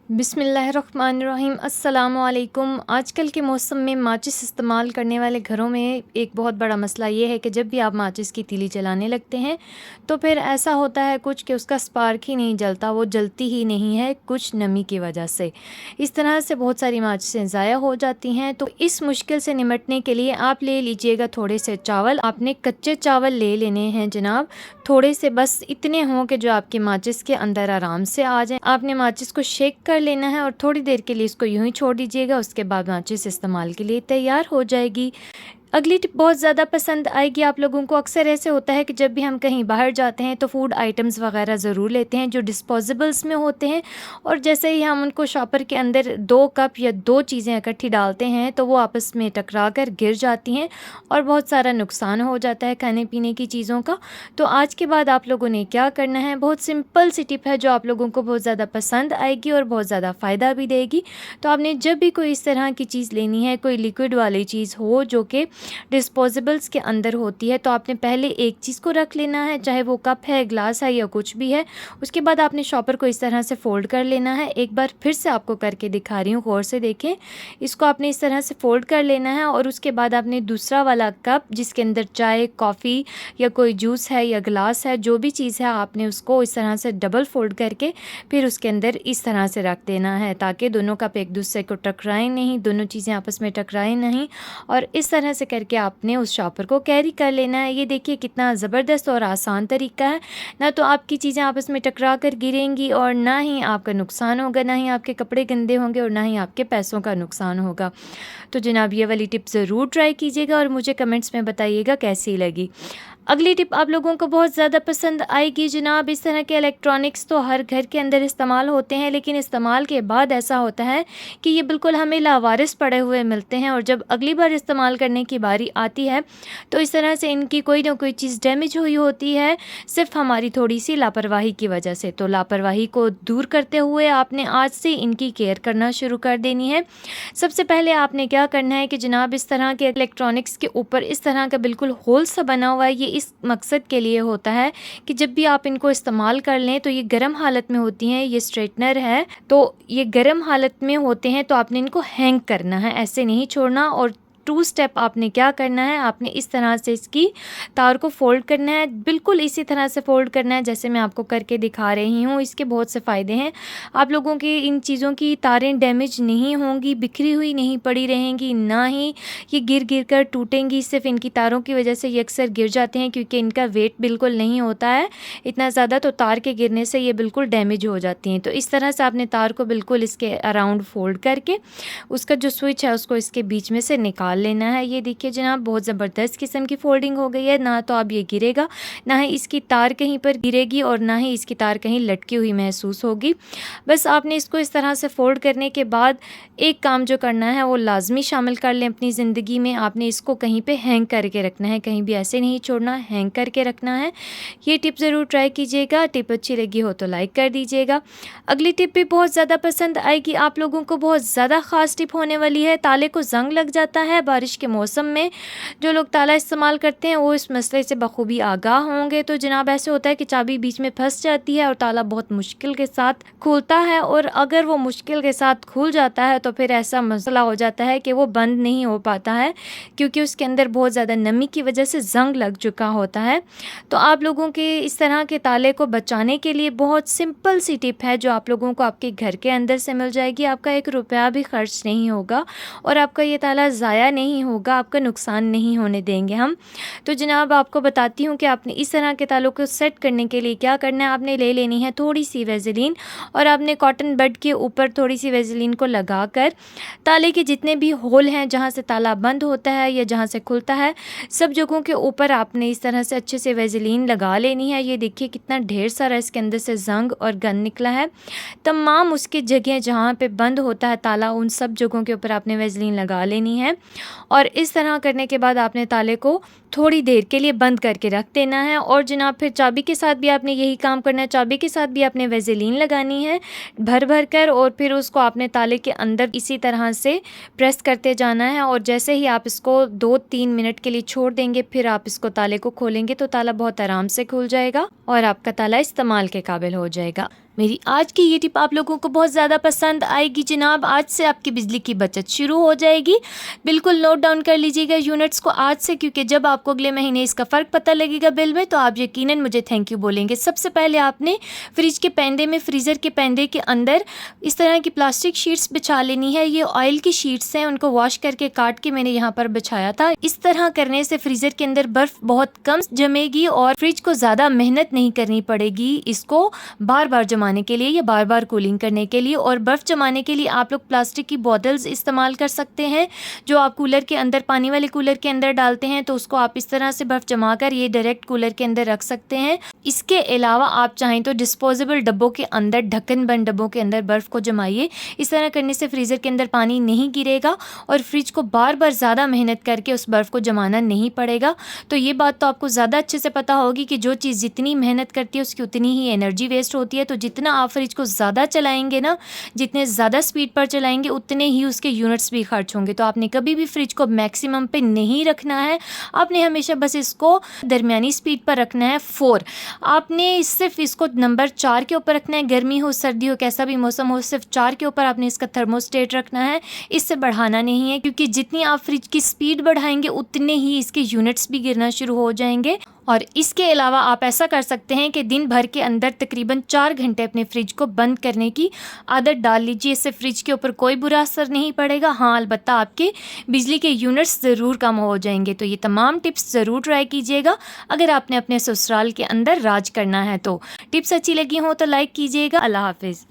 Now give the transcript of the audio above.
बिस्मिल्लाहिर्रहमानिर्रहीम। अस्सलामुअलैकुम। आजकल के मौसम में माचिस इस्तेमाल करने वाले घरों में एक बहुत बड़ा मसला ये है कि जब भी आप माचिस की तीली जलाने लगते हैं तो फिर ऐसा होता है कुछ कि उसका स्पार्क ही नहीं जलता, वो जलती ही नहीं है कुछ नमी की वजह से। इस तरह से बहुत सारी माचिसें ज़ाया हो जाती हैं। तो इस मुश्किल से निमटने के लिए आप ले लीजिएगा थोड़े से चावल। आपने कच्चे चावल ले लेने हैं जनाब, थोड़े से, बस इतने हों कि जो आपकी माचिस के अंदर आराम से आ जाए। आपने माचिस को शेक कर लेना है और थोड़ी देर के लिए इसको यूं ही छोड़ दीजिएगा। उसके बाद माचिस इस्तेमाल के लिए तैयार हो जाएगी। अगली टिप बहुत ज़्यादा पसंद आएगी आप लोगों को। अक्सर ऐसे होता है कि जब भी हम कहीं बाहर जाते हैं तो फूड आइटम्स वगैरह ज़रूर लेते हैं जो डिस्पोजेबल्स में होते हैं, और जैसे ही हम उनको शॉपर के अंदर 2 कप या 2 चीज़ें इकट्ठी डालते हैं तो वो आपस में टकरा कर गिर जाती हैं और बहुत सारा नुकसान हो जाता है खाने पीने की चीज़ों का। तो आज के बाद आप लोगों ने क्या करना है, बहुत सिंपल सी टिप है जो आप लोगों को बहुत ज़्यादा पसंद आएगी और बहुत ज़्यादा फ़ायदा भी देगी। तो आपने जब भी कोई इस तरह की चीज़ लेनी है, कोई लिक्विड वाली चीज़ हो जो कि डिस्पोजेबल्स के अंदर होती है, तो आपने पहले एक चीज़ को रख लेना है, चाहे वो कप है, ग्लास है या कुछ भी है। उसके बाद आपने शॉपर को इस तरह से फ़ोल्ड कर लेना है। एक बार फिर से आपको करके दिखा रही हूँ, गौर से देखें। इसको आपने इस तरह से फ़ोल्ड कर लेना है और उसके बाद आपने दूसरा वाला कप जिसके अंदर चाय, कॉफ़ी या कोई जूस है या गिलास है, जो भी चीज़ है, आपने उसको इस तरह से डबल फ़ोल्ड करके फिर उसके अंदर इस तरह से रख देना है ताकि दोनों कप एक दूसरे को टकराएं नहीं, दोनों चीज़ें आपस में टकराएं नहीं। और इस तरह से करके आपने उस शॉपर को कैरी कर लेना है। ये देखिए कितना ज़बरदस्त और आसान तरीका है। ना तो आपकी चीज़ें आपस में टकरा कर गिरेंगी और ना ही आपका नुकसान होगा, ना ही आपके कपड़े गंदे होंगे और ना ही आपके पैसों का नुकसान होगा। तो जनाब ये वाली टिप ज़रूर ट्राई कीजिएगा और मुझे कमेंट्स में बताइएगा कैसी लगी। अगली टिप आप लोगों को बहुत ज़्यादा पसंद आएगी जनाब। इस तरह के इलेक्ट्रॉनिक्स तो हर घर के अंदर इस्तेमाल होते हैं, लेकिन इस्तेमाल के बाद ऐसा होता है कि ये बिल्कुल हमें लावारिस पड़े हुए मिलते हैं और जब अगली बार इस्तेमाल करने की बारी आती है तो इस तरह से इनकी कोई ना कोई चीज़ डैमेज हुई होती है, सिर्फ हमारी थोड़ी सी लापरवाही की वजह से। तो लापरवाही को दूर करते हुए आपने आज से इनकी केयर करना शुरू कर देनी है। सबसे पहले आपने क्या करना है कि जनाब इस तरह के इलेक्ट्रॉनिक्स के ऊपर इस तरह का बिल्कुल होल सा बना हुआ है। ये इस मकसद के लिए होता है कि जब भी आप इनको इस्तेमाल कर लें तो ये गर्म हालत में होती हैं। ये स्ट्रेटनर है तो ये गर्म हालत में होते हैं, तो आपने इनको हैंग करना है, ऐसे नहीं छोड़ना। और 2 स्टेप आपने क्या करना है, आपने इस तरह से इसकी तार को फ़ोल्ड करना है, बिल्कुल इसी तरह से फ़ोल्ड करना है जैसे मैं आपको करके दिखा रही हूँ। इसके बहुत से फ़ायदे हैं। आप लोगों की इन चीज़ों की तारें डैमेज नहीं होंगी, बिखरी हुई नहीं पड़ी रहेंगी, ना ही ये गिर गिर कर टूटेंगी। सिर्फ इनकी तारों की वजह से ये अक्सर गिर जाते हैं क्योंकि इनका वेट बिल्कुल नहीं होता है इतना ज़्यादा, तो तार के गिरने से ये बिल्कुल डैमेज हो जाती हैं। तो इस तरह से आपने तार को बिल्कुल इसके अराउंड फ़ोल्ड करके उसका जो स्विच है उसको इसके बीच में से निकाल लेना है। ये देखिए जनाब बहुत ज़बरदस्त किस्म की फोल्डिंग हो गई है। ना तो अब ये गिरेगा, ना ही इसकी तार कहीं पर गिरेगी और ना ही इसकी तार कहीं लटकी हुई महसूस होगी। बस आपने इसको इस तरह से फ़ोल्ड करने के बाद एक काम जो करना है वो लाजमी शामिल कर लें अपनी ज़िंदगी में। आपने इसको कहीं पे हैंग करके रखना है, कहीं भी ऐसे नहीं छोड़ना, हैंग करके रखना है। ये टिप ज़रूर ट्राई कीजिएगा। टिप अच्छी लगी हो तो लाइक कर दीजिएगा। अगली टिप भी बहुत ज़्यादा पसंद आएगी आप लोगों को, बहुत ज़्यादा ख़ास टिप होने वाली है। ताले को ज़ंग लग जाता है बारिश के मौसम में, जो लोग ताला इस्तेमाल करते हैं वो इस मसले से बखूबी आगाह होंगे। तो जनाब ऐसे होता है कि चाबी बीच में फंस जाती है और ताला बहुत मुश्किल के साथ खुलता है, और अगर वो मुश्किल के साथ खुल जाता है तो फिर ऐसा मसला हो जाता है कि वो बंद नहीं हो पाता है क्योंकि उसके अंदर बहुत ज़्यादा नमी की वजह से ज़ंग लग चुका होता है। तो आप लोगों के इस तरह के ताले को बचाने के लिए बहुत सिंपल सी टिप है जो आप लोगों को आपके घर के अंदर से मिल जाएगी। आपका 1 रुपया भी खर्च नहीं होगा और आपका ये ताला ज़ाया नहीं होगा, आपका नुकसान नहीं होने देंगे हम। तो जनाब आपको बताती हूँ कि आपने इस तरह के तालों को सेट करने के लिए क्या करना है। आपने ले लेनी है थोड़ी सी वेज़लीन और आपने कॉटन बड के ऊपर थोड़ी सी वेज़लीन को लगाकर ताले के जितने भी होल हैं जहाँ से ताला बंद होता है या जहाँ से खुलता है, सब जगहों के ऊपर आपने इस तरह से अच्छे से वेज़लीन लगा लेनी है। ये देखिए कितना ढेर सारा इसके अंदर से ज़ंग और गंद निकला है। तमाम उसकी जगह जहाँ पे बंद होता है ताला, उन सब जगहों के ऊपर आपने वेज़लीन लगा लेनी है। और इस तरह करने के बाद आपने ताले को थोड़ी देर के लिए बंद करके रख देना है। और जनाब फिर चाबी के साथ भी आपने यही काम करना है। चाबी के साथ भी आपने वेज़लीन लगानी है भर भर कर, और फिर उसको आपने ताले के अंदर इसी तरह से प्रेस करते जाना है। और जैसे ही आप इसको 2-3 मिनट के लिए छोड़ देंगे, फिर आप इसको ताले को खोलेंगे तो ताला बहुत आराम से खुल जाएगा और आपका ताला इस्तेमाल के काबिल हो जाएगा। मेरी आज की ये टिप आप लोगों को बहुत ज़्यादा पसंद आएगी जनाब। आज से आपकी बिजली की बचत शुरू हो जाएगी। बिल्कुल नोट डाउन कर लीजिएगा यूनिट्स को आज से, क्योंकि जब आपको अगले महीने इसका फ़र्क पता लगेगा बिल में, तो आप यकीनन मुझे थैंक यू बोलेंगे। सबसे पहले आपने फ्रिज के पैंदे में, फ्रीज़र के पैंदे के अंदर इस तरह की प्लास्टिक शीट्स बिछा लेनी है। ये ऑयल की शीट्स हैं, उनको वॉश करके काट के मैंने यहाँ पर बिछाया था। इस तरह करने से फ्रीज़र के अंदर बर्फ़ बहुत कम जमेगी और फ्रिज को ज़्यादा मेहनत नहीं करनी पड़ेगी इसको बार बार जमाने के लिए या बार बार कूलिंग करने के लिए। और बर्फ़ जमाने के लिए आप लोग प्लास्टिक की बोतल्स इस्तेमाल कर सकते हैं, जो आप कूलर के अंदर, पानी वाले कूलर के अंदर डालते हैं, तो उसको आप इस तरह से बर्फ़ जमा कर ये डायरेक्ट कूलर के अंदर रख सकते हैं। इसके अलावा आप चाहें तो डिस्पोजेबल डब्बों के अंदर, ढक्कन बंद डब्बों के अंदर बर्फ़ को जमाइए। इस तरह करने से फ्रीज़र के अंदर पानी नहीं गिरेगा और फ्रिज को बार बार ज़्यादा मेहनत करके उस बर्फ़ को जमाना नहीं पड़ेगा। तो ये बात तो आपको ज़्यादा अच्छे से पता होगी कि जो चीज़ जितनी मेहनत करती है उसकी उतनी ही एनर्जी वेस्ट होती है। तो जितना आप फ्रिज को ज़्यादा चलाएंगे ना, जितने ज़्यादा स्पीड पर चलाएंगे, उतने ही उसके यूनिट्स भी खर्च होंगे। तो आपने कभी भी फ्रिज को मैक्सिमम पे नहीं रखना है, आपने हमेशा बस इसको दरमियानी स्पीड पर रखना है 4। आपने सिर्फ इसको नंबर 4 के ऊपर रखना है। गर्मी हो, सर्दी हो, कैसा भी मौसम हो, सिर्फ 4 के ऊपर आपने इसका थर्मोस्टेट रखना है। इससे बढ़ाना नहीं है, क्योंकि जितनी आप फ्रिज की स्पीड बढ़ाएंगे उतने ही इसके यूनिट्स भी गिरना शुरू हो जाएंगे। और इसके अलावा आप ऐसा कर सकते हैं कि दिन भर के अंदर तकरीबन 4 घंटे अपने फ्रिज को बंद करने की आदत डाल लीजिए। इससे फ्रिज के ऊपर कोई बुरा असर नहीं पड़ेगा। हाँ, अलबत्ता आपके बिजली के यूनिट्स ज़रूर कम हो जाएंगे। तो ये तमाम टिप्स ज़रूर ट्राई कीजिएगा अगर आपने अपने ससुराल के अंदर राज करना है। तो टिप्स अच्छी लगी हो तो लाइक कीजिएगा। अल्लाह हाफिज़।